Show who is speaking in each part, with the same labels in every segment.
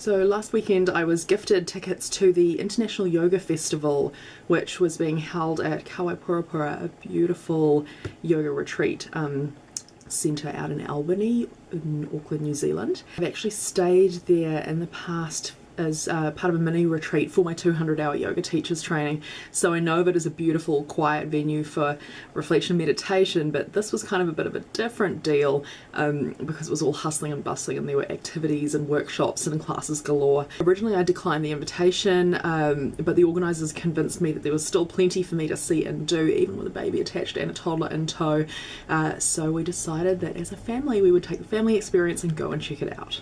Speaker 1: So last weekend I was gifted tickets to the International Yoga Festival, which was being held at Kawai Purapura, a beautiful yoga retreat centre out in Albany in Auckland, New Zealand. I've actually stayed there in the past as part of a mini retreat for my 200-hour yoga teachers training, so I know of it as a beautiful quiet venue for reflection and meditation, but this was kind of a bit of a different deal because it was all hustling and bustling and there were activities and workshops and classes galore. Originally I declined the invitation, but the organisers convinced me that there was still plenty for me to see and do, even with a baby attached and a toddler in tow, so we decided that as a family we would take the family experience and go and check it out.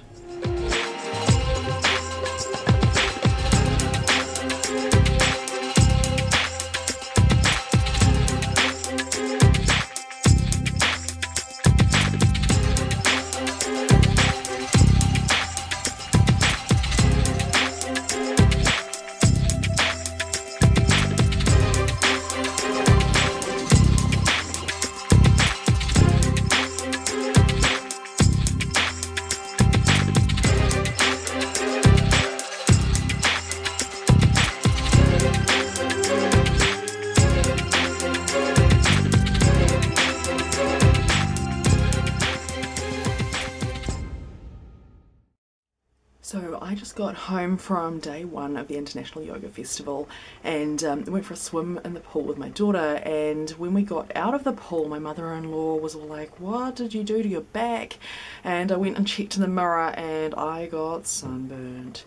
Speaker 1: So I just got home from day one of the International Yoga Festival and went for a swim in the pool with my daughter, and when we got out of the pool my mother-in-law was all like, "What did you do to your back?" And I went and checked in the mirror and I got sunburned.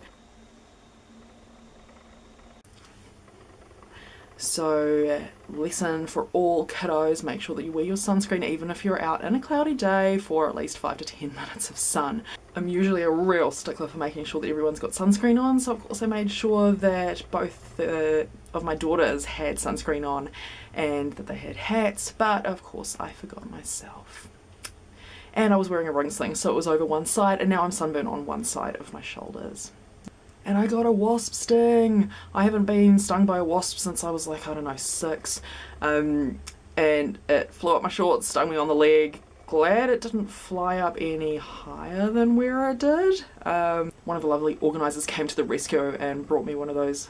Speaker 1: So lesson for all kiddos, make sure that you wear your sunscreen even if you're out in a cloudy day for at least 5 to 10 minutes of sun. I'm usually a real stickler for making sure that everyone's got sunscreen on, so of course I made sure that both of my daughters had sunscreen on and that they had hats, but of course I forgot myself. And I was wearing a ring sling, so it was over one side, and now I'm sunburned on one side of my shoulders. And I got a wasp sting. I haven't been stung by a wasp since I was like, I don't know, 6. And it flew up my shorts, stung me on the leg. Glad it didn't fly up any higher than where it did. One of the lovely organisers came to the rescue and brought me one of those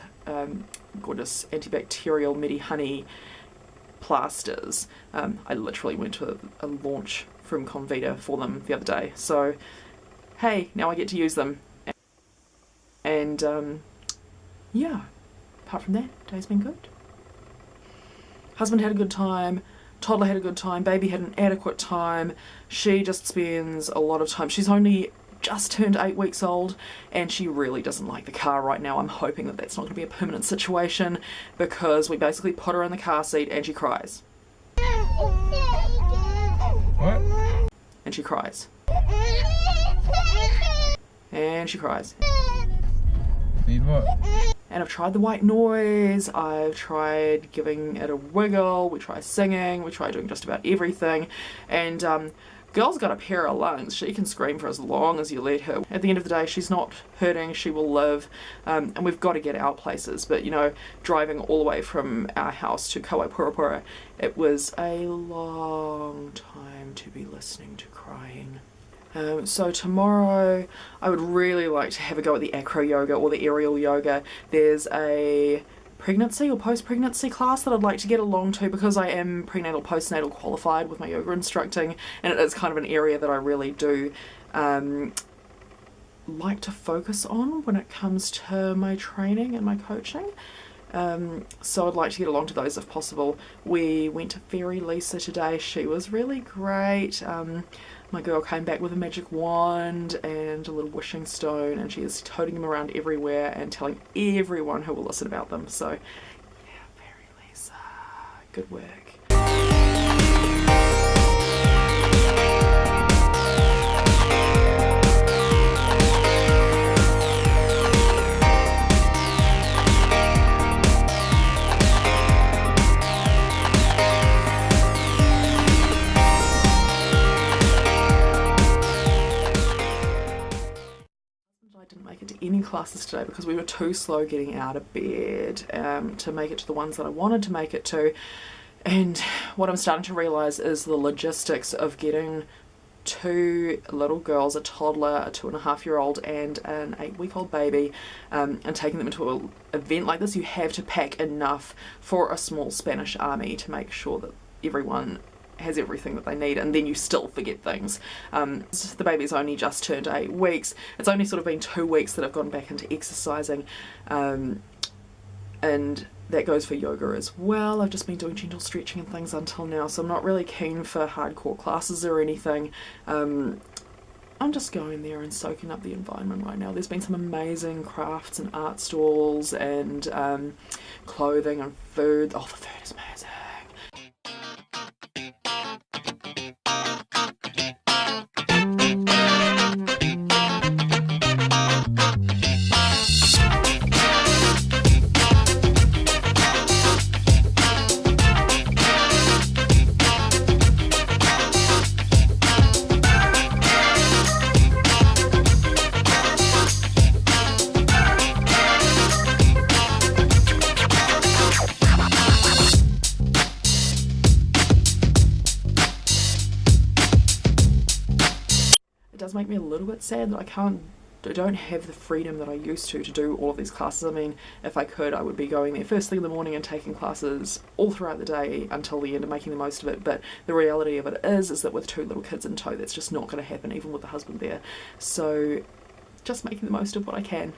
Speaker 1: gorgeous antibacterial Medi Honey plasters. I literally went to a launch from Convita for them the other day. So, hey, now I get to use them. And yeah, apart from that, day's been good. Husband had a good time, toddler had a good time, baby had an adequate time. She just spends a lot of time. She's only just turned 8 weeks old and she really doesn't like the car right now. I'm hoping that that's not going to be a permanent situation because we basically put her in the car seat and she cries. What? And she cries. And she cries.
Speaker 2: Need what?
Speaker 1: And I've tried the white noise, I've tried giving it a wiggle, we try singing, we try doing just about everything, and girl's got a pair of lungs. She can scream for as long as you let her. At the end of the day, she's not hurting, she will live, and we've got to get out places. But you know, driving all the way from our house to Kawai Purapura, it was a long time to be listening to crying. So tomorrow I would really like to have a go at the acro yoga or the aerial yoga. There's a pregnancy or post-pregnancy class that I'd like to get along to because I am prenatal postnatal qualified with my yoga instructing, and it is kind of an area that I really do like to focus on when it comes to my training and my coaching. So I'd like to get along to those if possible. We went to Fairy Lisa today. She was really great. My girl came back with a magic wand and a little wishing stone, and she is toting them around everywhere and telling everyone who will listen about them. So yeah, Fairy Lisa, good work. I didn't make it to any classes today because we were too slow getting out of bed to make it to the ones that I wanted to make it to. And what I'm starting to realise is the logistics of getting 2 little girls, a toddler, a 2.5-year-old and an 8-week-old baby, and taking them into an event like this, you have to pack enough for a small Spanish army to make sure that everyone has everything that they need, and then you still forget things. The baby's only just turned 8 weeks. It's only sort of been 2 weeks that I've gone back into exercising, and that goes for yoga as well. I've just been doing gentle stretching and things until now, so I'm not really keen for hardcore classes or anything. I'm just going there and soaking up the environment right now. There's been some amazing crafts and art stalls and clothing and food. Oh, the food is amazing. It does make me a little bit sad that I don't have the freedom that I used to do all of these classes. I mean, if I could, I would be going there first thing in the morning and taking classes all throughout the day until the end and making the most of it. But the reality of it is that with 2 little kids in tow, that's just not going to happen, even with the husband there. So just making the most of what I can.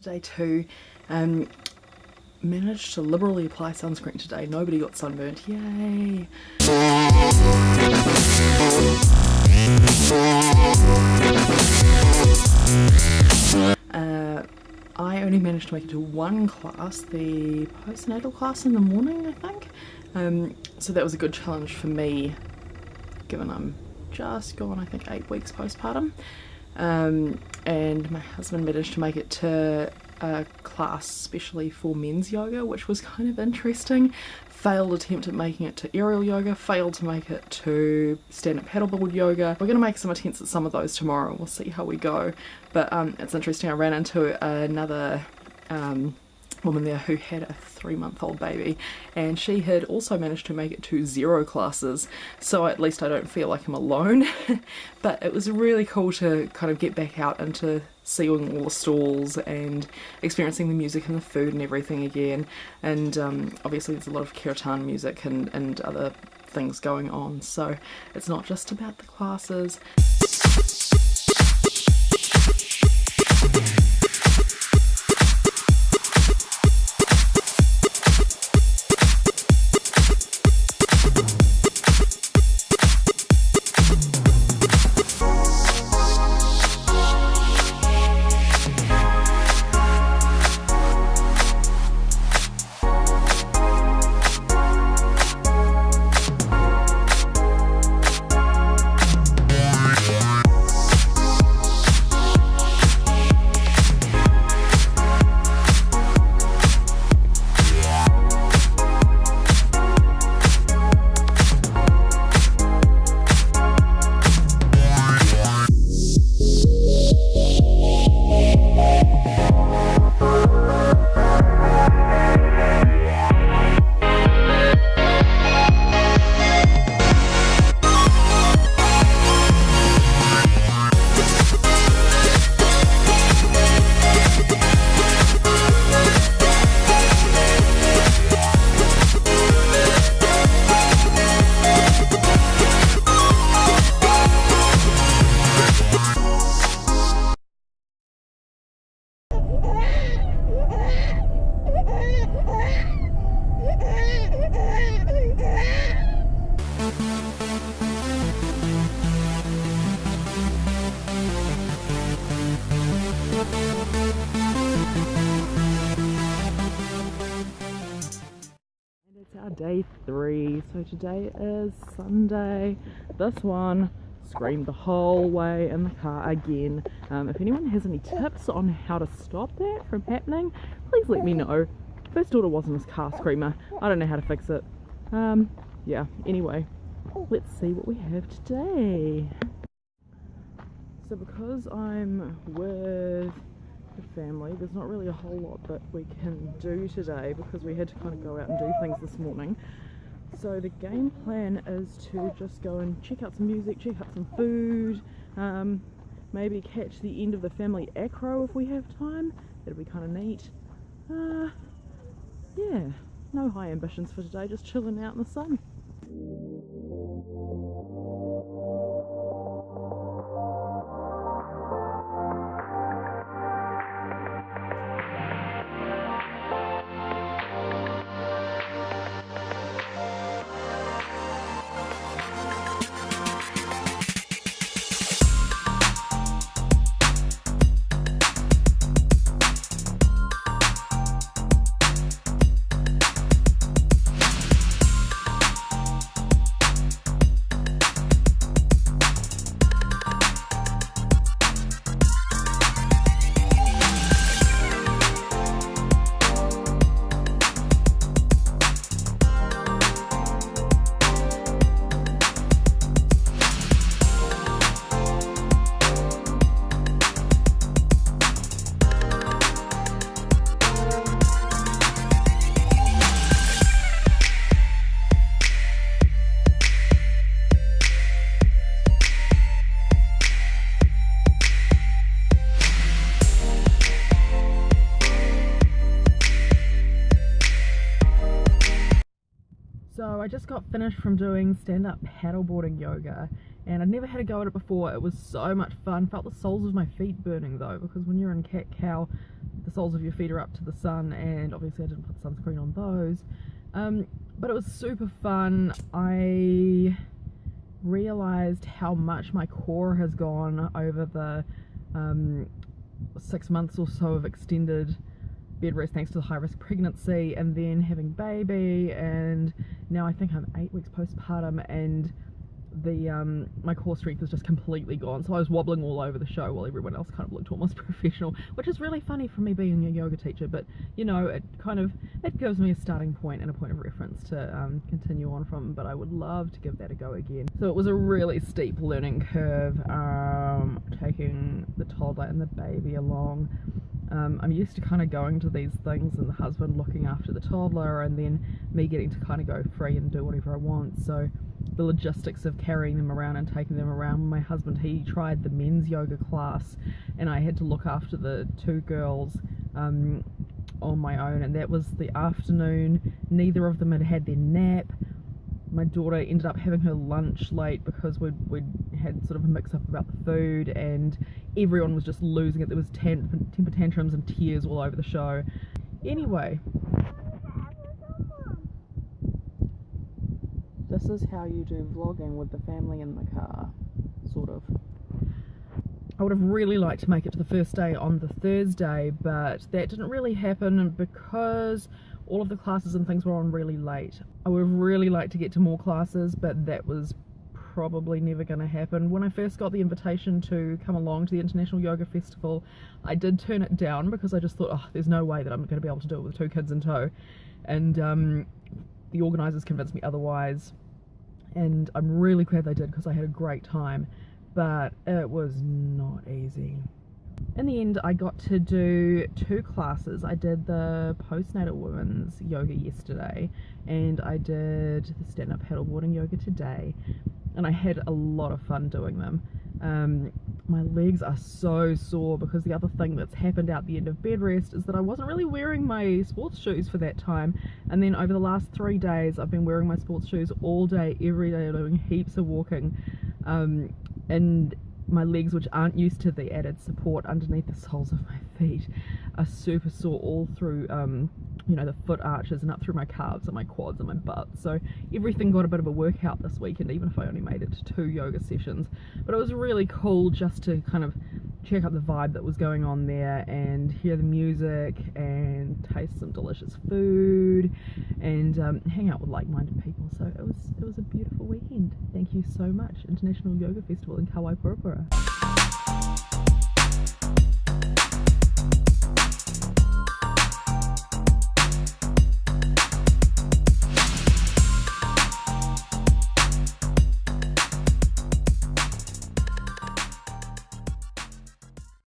Speaker 1: Day 2, managed to liberally apply sunscreen today. Nobody got sunburnt. Yay! I only managed to make it to one class, the postnatal class in the morning, I think. So that was a good challenge for me, given I'm just gone, I think, 8 weeks postpartum. and my husband managed to make it to a class specially for men's yoga, which was kind of interesting. Failed attempt at making it to aerial yoga, failed to make it to stand-up paddleboard yoga. We're going to make some attempts at some of those tomorrow. We'll see how we go. But it's interesting, I ran into another woman there who had a 3-month-old baby, and she had also managed to make it to 0 classes, so at least I don't feel like I'm alone. But it was really cool to kind of get back out into seeing all the stalls and experiencing the music and the food and everything again. And obviously there's a lot of kirtan music and other things going on, so it's not just about the classes. Day 3, so today is Sunday. This one screamed the whole way in the car again. If anyone has any tips on how to stop that from happening, please let me know. First daughter wasn't a car screamer, I don't know how to fix it. Yeah, anyway, let's see what we have today. So because I'm with the family, there's not really a whole lot that we can do today because we had to kind of go out and do things this morning. So the game plan is to just go and check out some music, check out some food, maybe catch the end of the family acro if we have time. That'd be kind of neat. Yeah, no high ambitions for today, just chilling out in the sun. So I just got finished from doing stand-up paddleboarding yoga, and I'd never had a go at it before. It was so much fun. Felt the soles of my feet burning though, because when you're in cat-cow, the soles of your feet are up to the sun, and obviously I didn't put sunscreen on those. But it was super fun. I realized how much my core has gone over the 6 months or so of extended bed rest thanks to the high risk pregnancy and then having baby, and now I think I'm 8 weeks postpartum, and my core strength was just completely gone, so I was wobbling all over the show while everyone else kind of looked almost professional, which is really funny for me being a yoga teacher, but you know, it gives me a starting point and a point of reference to continue on from, but I would love to give that a go again. So it was a really steep learning curve, taking the toddler and the baby along. I'm used to kind of going to these things and the husband looking after the toddler and then me getting to kind of go free and do whatever I want, so the logistics of carrying them around and taking them around. My husband, he tried the men's yoga class and I had to look after the two girls on my own, and that was the afternoon. Neither of them had had their nap. My daughter ended up having her lunch late because we'd had sort of a mix up about the food, and everyone was just losing it. There was temper tantrums and tears all over the show. Anyway, this is how you do vlogging with the family in the car, sort of. I would have really liked to make it to the first day on the Thursday, but that didn't really happen because all of the classes and things were on really late. I would have really liked to get to more classes, but that was probably never going to happen. When I first got the invitation to come along to the International Yoga Festival, I did turn it down because I just thought, oh, there's no way that I'm going to be able to do it with two kids in tow, and the organisers convinced me otherwise, and I'm really glad they did because I had a great time, but it was not easy. In the end, I got to do two classes. I did the postnatal women's yoga yesterday, and I did the stand-up paddleboarding yoga today, and I had a lot of fun doing them. My legs are so sore because the other thing that's happened out the end of bed rest is that I wasn't really wearing my sports shoes for that time, and then over the last 3 days I've been wearing my sports shoes all day, every day, doing heaps of walking, and my legs, which aren't used to the added support underneath the soles of my feet, are super sore all through you know, the foot arches and up through my calves and my quads and my butt. So everything got a bit of a workout this weekend, even if I only made it to 2 yoga sessions. But it was really cool just to kind of check out the vibe that was going on there and hear the music and taste some delicious food and hang out with like-minded people. So it was a beautiful weekend. Thank you so much, International Yoga Festival in Kawai Purapura.